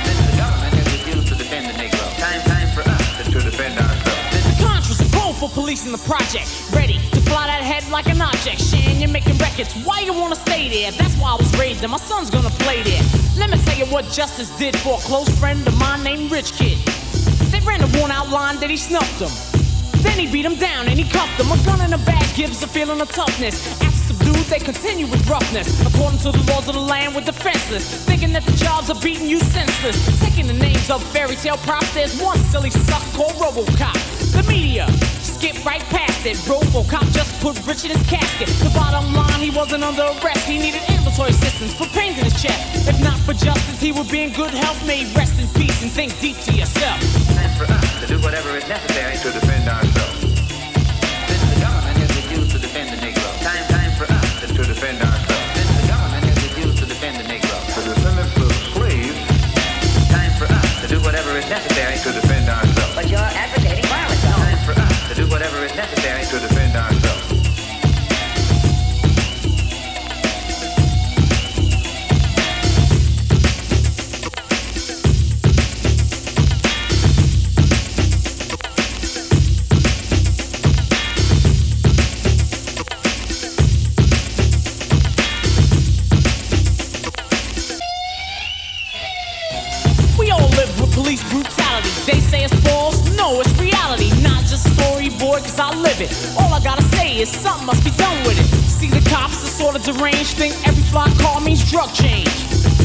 Since the government has refused to defend the Negro. Time for us to defend ourselves. Contras are cold for policing the project. Ready to fly that head like an object. Shan, you're making records. Why you wanna stay there? That's why I was raised there. My son's gonna play there. Let me tell you what justice did for a close friend of mine named Rich Kid. They ran a worn-out line that he snuffed him. Then he beat him down and he cuffed him. A gun in a bag gives a feeling of toughness. After subdued, they continue with roughness. According to the laws of the land, we're defenseless. Thinking that the jobs are beating you senseless. Taking the names of fairy tale props, there's one silly sucker called RoboCop. The media skip right past it. RoboCop just put Rich in his casket. The bottom line, he wasn't under arrest. He needed ambulatory assistance for pains in his chest. If not for justice, he would be in good health. May he rest in peace and think deep to yourself. Time for us to do whatever is necessary to defend ourselves. Since the government has refused to defend the Negro. Time for us to defend ourselves. Since the government has refused to defend the Negro. The descendants of slaves. Time for us to do whatever is necessary to defend ourselves. But you're advocating violence. Time for us to do whatever is necessary to defend ourselves. Police brutality, they say it's false, no, it's reality. Not just storyboard, cause I live it. All I gotta say is something must be done with it. See the cops are sort of deranged, think every fly car means drug change.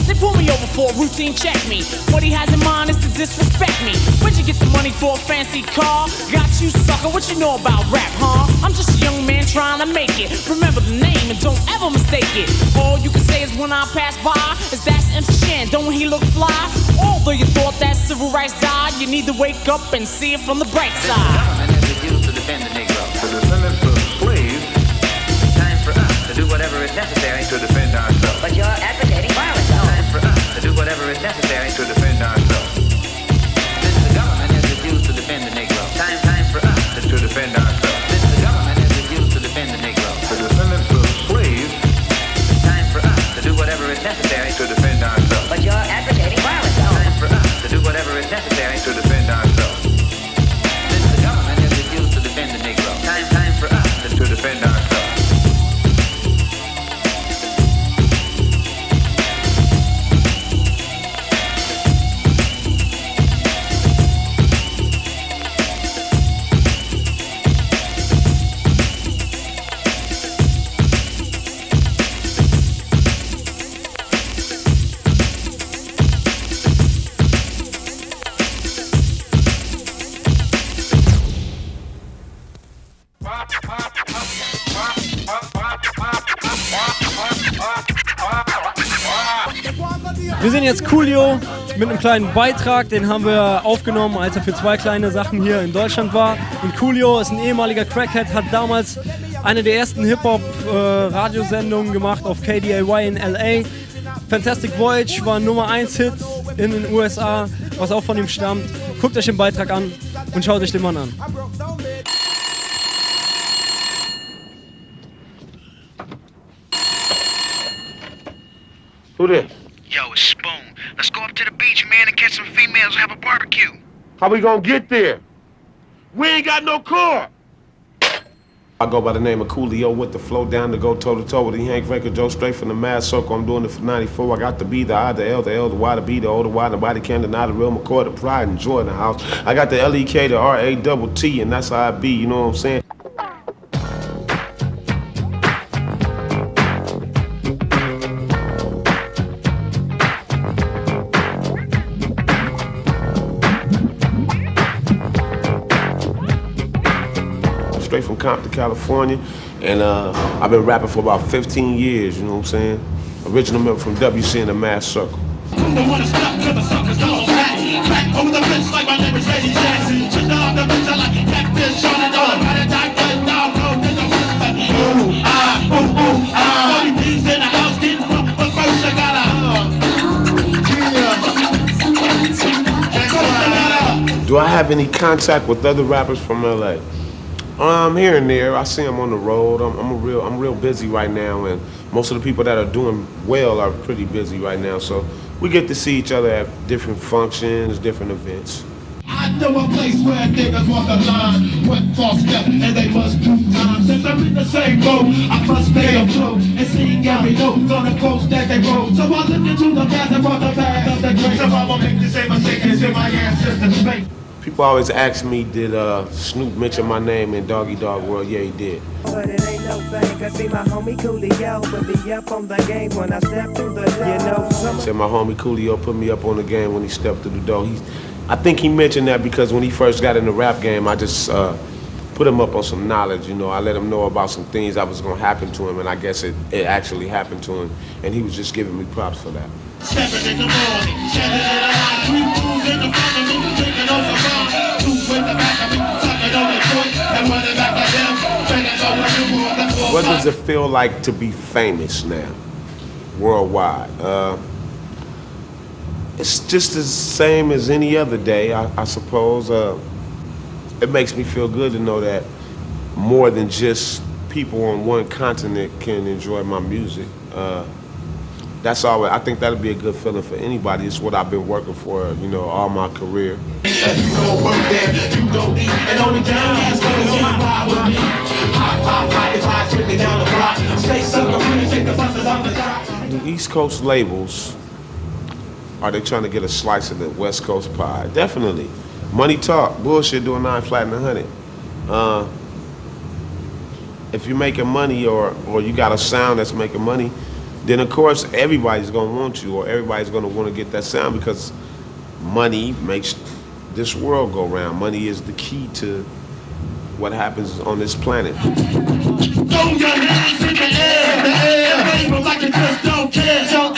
They pull me over for a routine check me. What he has in mind is to disrespect me. Where'd you get the money for a fancy car? Got you, sucker, what you know about rap, huh? I'm just a young man trying to make it. Remember the name and don't ever mistake it. All you can say is when I pass by is that's MC Shan, don't he look fly? Although you thought that civil rights died, you need to wake up and see it from the bright side. The government has refused to defend the Negro. The descendants of slaves. Time for us to do whatever is necessary to defend ourselves. But you're advocating violence. Time for us to do whatever is necessary to defend ourselves. Since the government has refused to defend the Negro. Time for us To defend ourselves. Since the government has refused to defend the Negro. The descendants of slaves. Time for us to do whatever is necessary To defend ourselves. But you're advocating violence. Time for us to do whatever is necessary To defend ourselves. Since the government has refused to defend the Negro. Time for us To defend ourselves. Wir sehen jetzt Coolio mit einem kleinen Beitrag, den haben wir aufgenommen, als er für 2 kleine Sachen hier in Deutschland war. Und Coolio ist ein ehemaliger Crackhead, hat damals eine der ersten Hip-Hop-Radiosendungen gemacht auf KDAY in LA. Fantastic Voyage war Nummer 1 Hit in den USA, was auch von ihm stammt. Guckt euch den Beitrag an und schaut euch den Mann an. Who this? Yo, it's Spoon. Let's go up to the beach, man, and catch some females and have a barbecue. How we gonna get there? We ain't got no car. I go by the name of Coolio with the flow down to go toe-to-toe with the Hank Frank Joe straight from the mad circle. I'm doing it for 94. I got the B, the I, the L, the Y, the B, the O, the Y, the body can deny the real McCoy, the pride and joy in the house. I got the L-E-K, the R-A-T-T, and that's how I be, you know what I'm saying? Straight from Compton, California, and I've been rapping for about 15 years, you know what I'm saying? Original member from WC in the Mass Circle. Do I have any contact with other rappers from LA? Here and there. I see them on the road. I'm real busy right now, and most of the people that are doing well are pretty busy right now. So we get to see each other at different functions, different events. I know a place where niggas walk a line, went false step, and they must do time. Since I'm in the same boat, I must stay afloat and sing every note on the coast that they wrote. So I look into the past and brought the path of the great. So I won't make the same mistakes in my ancestors' fate. People always ask me, did Snoop mention my name in Doggy Dogg World? Yeah, he did. But it ain't no thing, I see my homie Coolio put me up on the game when I step through the door. You know, Said my homie Coolio put me up on the game when he stepped through the door. I think he mentioned that because when he first got in the rap game, I just put him up on some knowledge, you know. I let him know about some things that was gonna happen to him, and I guess it actually happened to him, and he was just giving me props for that. Stepping in the morning, standing in the line, 3 fools in the front of me, drinking on some rum, 2 in the back of me, sucking on the joint, and running back at them, banging over the wall. What does it feel like to be famous now, worldwide? It's just the same as any other day, I suppose. It makes me feel good to know that more than just people on one continent can enjoy my music. That's all. I think that'll be a good feeling for anybody. It's what I've been working for, you know, all my career. The East Coast labels, are they trying to get a slice of the West Coast pie? Definitely. Money talk, bullshit doing 9 flat and 100. If you're making money or you got a sound that's making money, then of course everybody's gonna want you, or everybody's gonna want to get that sound, because money makes this world go round. Money is the key to what happens on this planet. Throw your hands in the air, wave them like you just don't care. Throw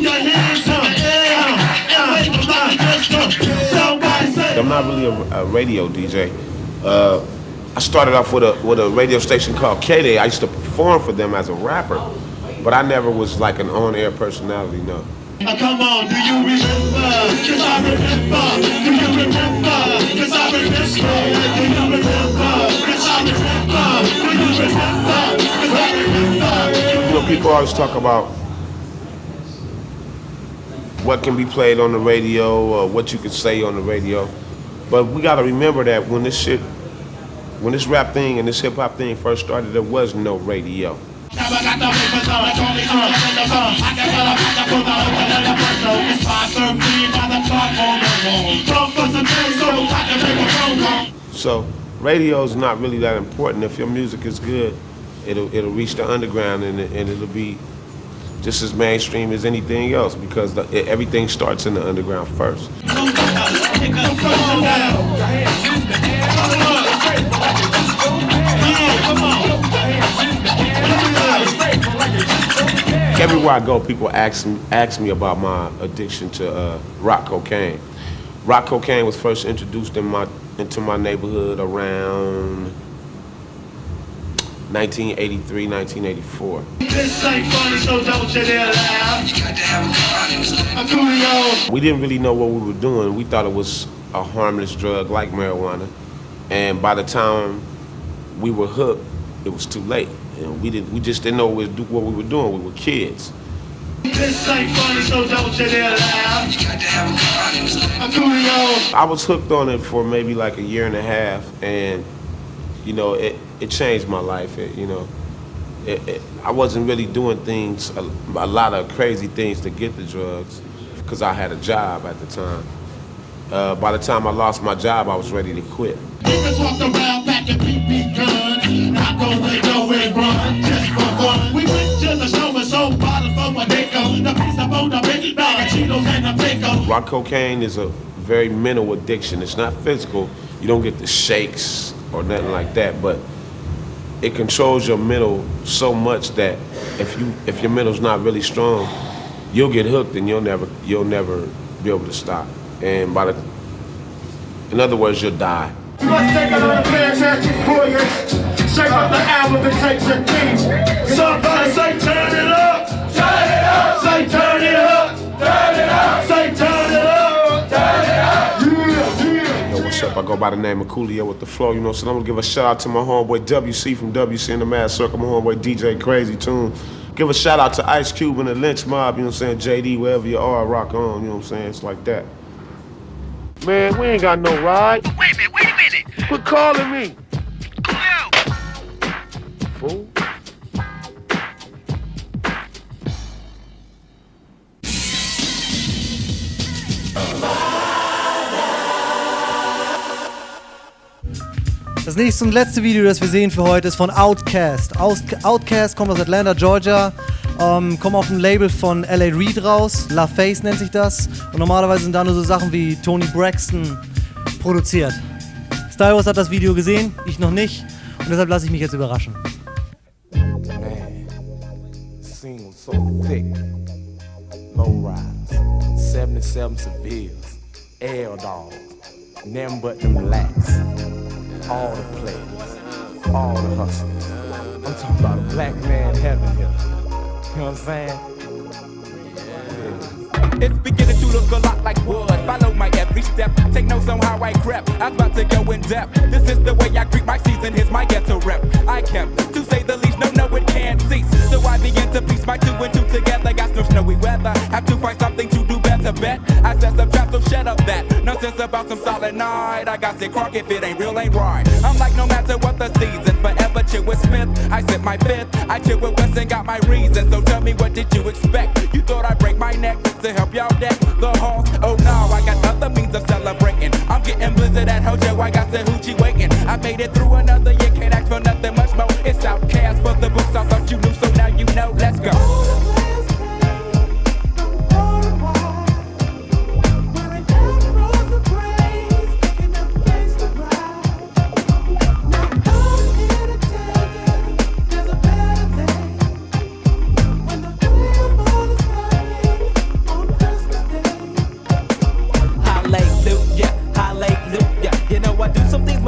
your hands in the air, wave them like you just don't care. Somebody say. I'm not really a radio DJ. I started off with a radio station called K-Day. I used to perform for them as a rapper, but I never was like an on-air personality, no. Come on, do you remember? 'Cause I remember. Do you remember? 'Cause I remember. Do you remember? 'Cause I remember. Do you remember? 'Cause I remember. You know, people always talk about what can be played on the radio or what you can say on the radio, but we gotta remember that when this rap thing and this hip-hop thing first started, there was no radio. So radio's not really that important. If your music is good, it'll reach the underground, and it'll be just as mainstream as anything else, because everything starts in the underground first. Everywhere I go, people ask me about my addiction to rock cocaine. Rock cocaine was first introduced into my neighborhood around 1983, 1984. This ain't funny, so don't you dare laugh. We didn't really know what we were doing. We thought it was a harmless drug like marijuana, and by the time we were hooked, it was too late. And we just didn't know what we were doing. We were kids. This ain't funny, so don't you dare laugh. I was hooked on it for maybe like a year and a half, and you know, it changed my life. I wasn't really doing things, a lot of crazy things to get the drugs, because I had a job at the time. By the time I lost my job, I was ready to quit. Niggas walk around packing BB guns, knock on the door and run just for fun. We went to the store and sold bottles for what they go. The piece of bone, the big bag of Cheetos and the pickle. Rock cocaine is a very mental addiction. It's not physical. You don't get the shakes or nothing like that, but it controls your mental so much that if your mental's not really strong, you'll get hooked and you'll never be able to stop. And in other words, you'll die. Let's take another fantastic voyage. Shake up the album and take your keys. Somebody say turn it up. Turn it up. Say turn it up. Turn it up. Say turn it up. Turn it up. Yeah. Yo, what's up? I go by the name of Coolio with the flow. You know, so I'm gonna give a shout out to my homeboy WC from WC in the Mad Circle. My homeboy DJ Crazy Tune. Give a shout out to Ice Cube and the Lynch Mob. You know what I'm saying? JD, wherever you are, rock on. You know what I'm saying? It's like that. Man, we ain't got no ride. Wait a minute. Quit calling me. Fool. Das nächste und letzte Video, das wir sehen für heute, ist von Outkast. Outkast kommt aus Atlanta, Georgia. Kommen auf ein Label von LA Reid raus. La Face nennt sich das. Und normalerweise sind da nur so Sachen wie Tony Braxton produziert. Stylewarz hat das Video gesehen, ich noch nicht. Und deshalb lasse ich mich jetzt überraschen. Man, scene was so thick. Low rise, 77 civilians, L dogs, them but them blacks. All the players, all the hustlers. I'm talking about a black man heaven here. You know what I'm saying? It's beginning to look a lot like wood. Follow my every step. Take notes on how I crept. I'm about to go in depth. This is the way I greet my season. Here's my ghetto rep. I kept, to say the least, no, it can't cease. So I begin to piece my two and two together. Got no snowy weather. Have to find something to do better, bet. I set some traps, so shut up that. Nonsense about some solid night. I got sick crock if it ain't real, ain't right. I'm like, no matter what the season, forever chill with Smith. I sip my fifth. I chill with West and got my reasons. So tell me, what did you expect? You thought I'd break my neck to help y'all deck the halls? Oh no, I got other means of celebrating. I'm getting blizzard at Hojo, I got the hoochie waiting. I made it through another year, can't ask for nothing much more. It's Outkast for the books, I thought you knew, so now you know, let's go.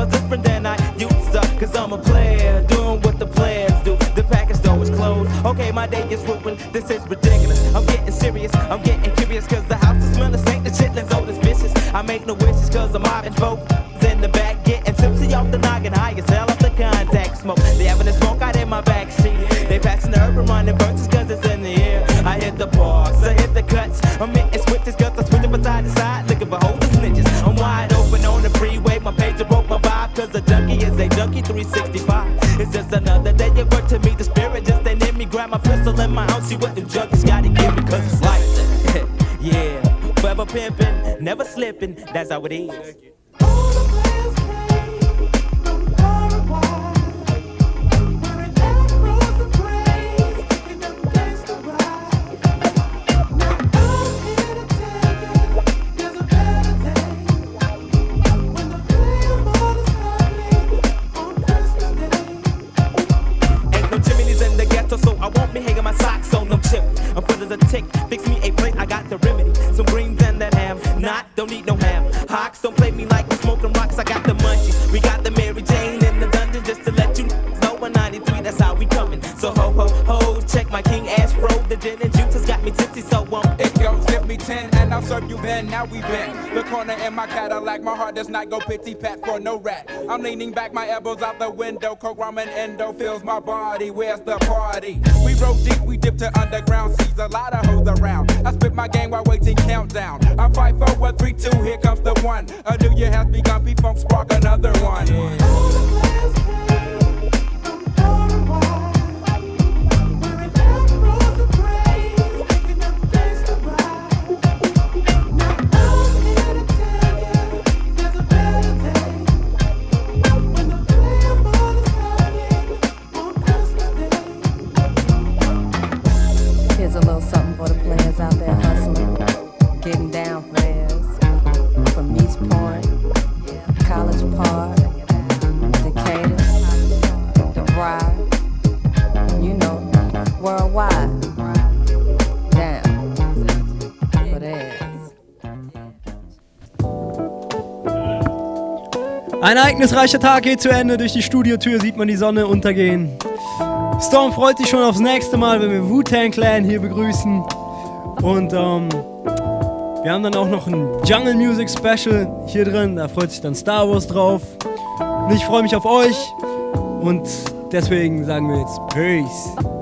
Different than I used to, cause I'm a player, doing what the players do. The package store is closed, okay, my day is ruined. This is ridiculous, I'm getting serious, I'm getting curious, cause the house is smelling, ain't the chitlins, old as vicious. I make no wishes, cause I'm mobbing folk in the back, getting tipsy off the noggin, high as hell off the contact smoke. They having a smoke out in my backseat, they passing the urban running verses, cause it's in the air. I hit the bars, I hit the cuts, I'm hitting switches, cause I'm switching from side to side, looking for hoes and snitches. I'm wide open on the freeway, my pager broke my vibe, cause a junkie is a junkie 365. It's just another day at work to me, the spirit just ain't in me. Grab my pistol in my house, see what the junkies gotta give me, cause it's like that. Yeah, forever pimping, never slipping, that's how it is. So I won't be hanging my socks on them chip. I'm full as a tick. Fix me a plate, I got the remedy. Some greens and that ham. Not, don't need no ham. Hawks, don't play me like I'm smoking rocks. I got the munchies. We got the Mary Jane in the dungeon just to let you know. 193, that's how we coming. So ho ho ho, check my King Ash Fro. The gin and juice has got me tipsy, so it goes, give me 10 and I'll serve you then. Now we been the corner in my Cadillac. My heart does not go pity pat for no rat. I'm leaning back, my elbows out the window. Coke, ramen, endo fills my body. Where's the party? We rode deep, we dipped to underground seas. A lot of hoes around. I spit my game while waiting countdown. I'm 5, 4, 1, 3, 2. Here comes the one. A new year has begun. P-Funk spark another one. Ein ereignisreicher Tag geht zu Ende. Durch die Studiotür sieht man die Sonne untergehen. Storm freut sich schon aufs nächste Mal, wenn wir Wu-Tang Clan hier begrüßen. Und wir haben dann auch noch ein Jungle Music Special hier drin. Da freut sich dann Stylewarz drauf. Und ich freue mich auf euch. Und deswegen sagen wir jetzt Peace.